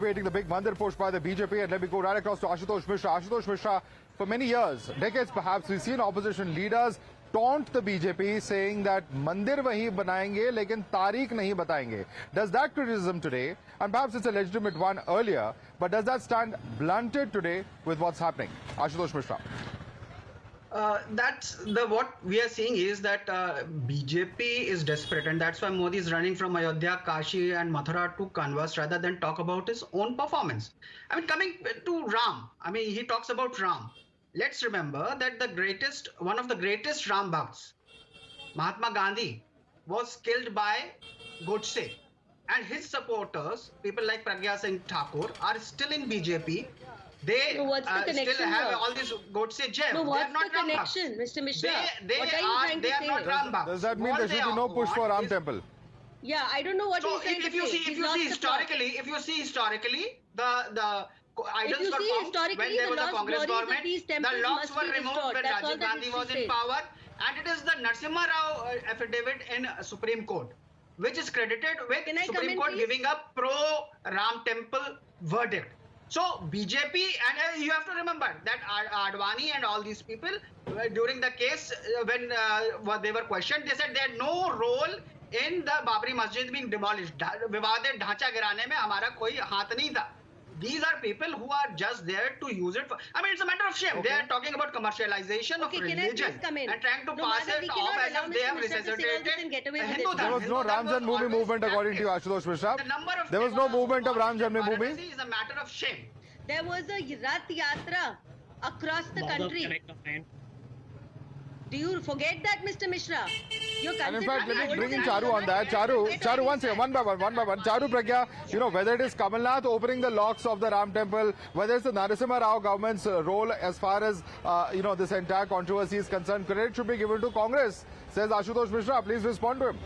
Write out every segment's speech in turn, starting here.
Waiting the big Mandir push by the BJP, and let me go right across to Ashutosh Mishra. Ashutosh Mishra, for many years, decades perhaps, we've seen opposition leaders taunt the BJP saying that Mandir wahi banayenge, lekin tareekh nahi batayenge. Does that criticism today, and perhaps it's a legitimate one earlier, but does that stand blunted today with what's happening? Ashutosh Mishra. What we are seeing is that BJP is desperate, and that's why Modi is running from Ayodhya, Kashi, and Mathura to canvas rather than talk about his own performance. I mean, coming to Ram, I mean, he talks about Ram. Let's remember that one of the greatest Ram Bhakts, Mahatma Gandhi, was killed by Godse, and his supporters, people like Pragya Thakur, are still in BJP. They still have all these Godse gems. No, what's the connection, Mr. Mishra? They are not Ram Bhakts. Does that mean there should be no push for Ram Temple? Yeah, I don't know what he's trying to say. If you see historically, the idols were formed when there was a Congress government. The locks were removed when Rajiv Gandhi was in power, and it is the Narasimha Rao affidavit in Supreme Court, which is credited with Supreme Court giving a pro-Ram Temple verdict. So BJP, and you have to remember that Advani and all these people, during the case when they were questioned, they said they had no role in the Babri Masjid being demolished. Vivadet ढांचा गिराने में हमारा कोई हाथ नहीं था. These are people who are just there to use it for. I mean, it's a matter of shame. They are talking about commercialization of religion and trying to pass it off as if they have resuscitated Hindu. There was no Ram Janmabhoomi movement according to you, Ashutosh Mishra. There was no movement of Ram Janmabhoomi. This is a matter of shame. There was a Rath Yatra across the country. Do you forget that, Mr. Mishra? And in fact, let me bring in Charu on that. Charu, one second, one by one. Charu, Pragya, whether it is Kamal Nath opening the locks of the Ram Temple, whether it's the Narasimha Rao government's role as far as, this entire controversy is concerned, credit should be given to Congress, says Ashutosh Mishra. Please respond to him.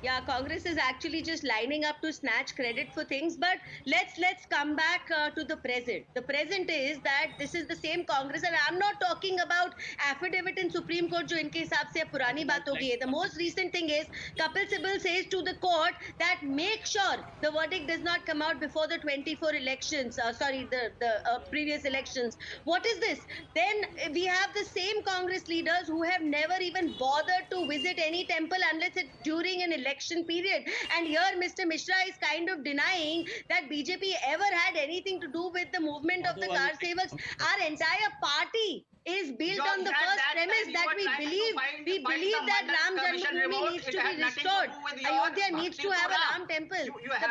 Yeah, Congress is actually just lining up to snatch credit for things. But let's come back to the present. The present is that this is the same Congress, and I'm not talking about affidavit in Supreme Court, jo inke hisab se purani baat ho gayi hai. The most recent thing is Kapil Sibal says to the court that make sure the verdict does not come out before the 24 elections. The previous elections. What is this? Then we have the same Congress leaders who have never even bothered to visit any temple unless it's during an election period. And here Mr. Mishra is kind of denying that BJP ever had anything to do with the movement of the Car Sevaks. Our entire party is built on the first premise that we believe that Ram Janmabhoomi needs to be restored. Ayodhya needs to have a Ram temple. The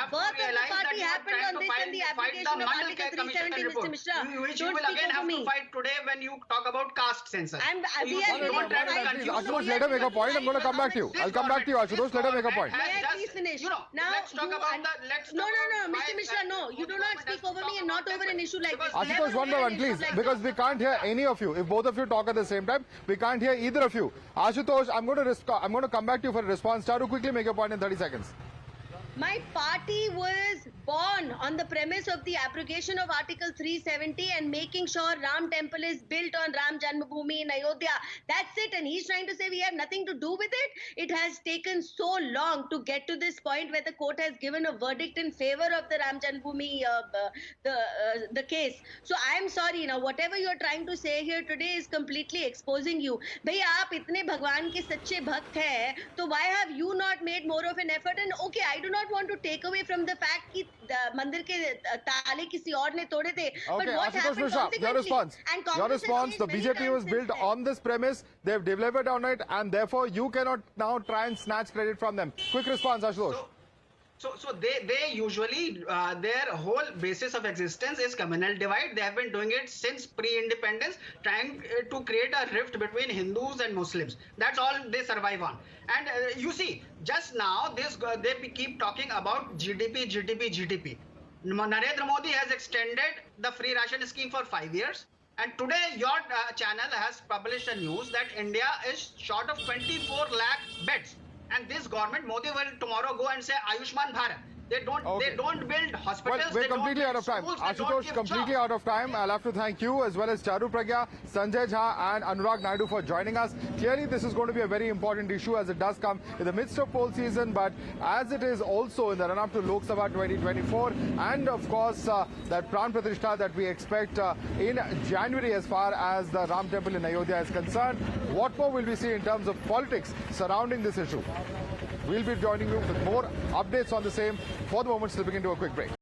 birth of the party happened on this and the application of Article 370, Mr. Mishra. Which you will again have to fight today when you talk about caste census. Ashutosh, let her make a point. I'm going to come back to you. I'll come back to you, Ashutosh. Let her make a point. May I please finish? Let's talk about the... No, Mr. Mishra, no. You do not speak over me and not over an issue like this. Ashutosh, one by one, please, because we can't hear any of you. If both of you talk at the same time, we can't hear either of you. Ashutosh, I'm going to come back to you for a response. Charu, quickly make your point in 30 seconds. My party was born on the premise of the abrogation of Article 370 and making sure Ram Temple is built on Ram Janmabhoomi in Ayodhya. That's it. And he's trying to say we have nothing to do with it. It has taken so long to get to this point where the court has given a verdict in favor of the Ram Janmabhoomi the case. So I'm sorry. Now, whatever you're trying to say here today is completely exposing you. Bhai, aap itne Bhagwan ke sache bhakt hai, so why have you not made more of an effort? And okay, I do not want to take away from the fact that the Mandir ke taale kisi aur ne tode the. Okay, Ashutosh Mishra, your response. The BJP was built on this premise. They've delivered on it, and therefore you cannot now try and snatch credit from them. Quick response, Ashutosh. So they usually, their whole basis of existence is communal divide. They have been doing it since pre-independence, trying to create a rift between Hindus and Muslims. That's all they survive on. And you see, just now, they keep talking about GDP. Narendra Modi has extended the free ration scheme for 5 years. And today, your channel has published a news that India is short of 24 lakh beds. And this government, Modi will tomorrow go and say Ayushman Bharat. They don't build hospitals. Well, we're completely out of time. Ashutosh, completely out of time. I'll have to thank you as well as Charu Pragya, Sanjay Jha and Anurag Naidu for joining us. Clearly, this is going to be a very important issue as it does come in the midst of poll season, but as it is also in the run-up to Lok Sabha 2024 and, of course, that Pran Pratishtha that we expect in January as far as the Ram Temple in Ayodhya is concerned. What more will we see in terms of politics surrounding this issue? We'll be joining you with more updates on the same. For the moment, slipping into a quick break.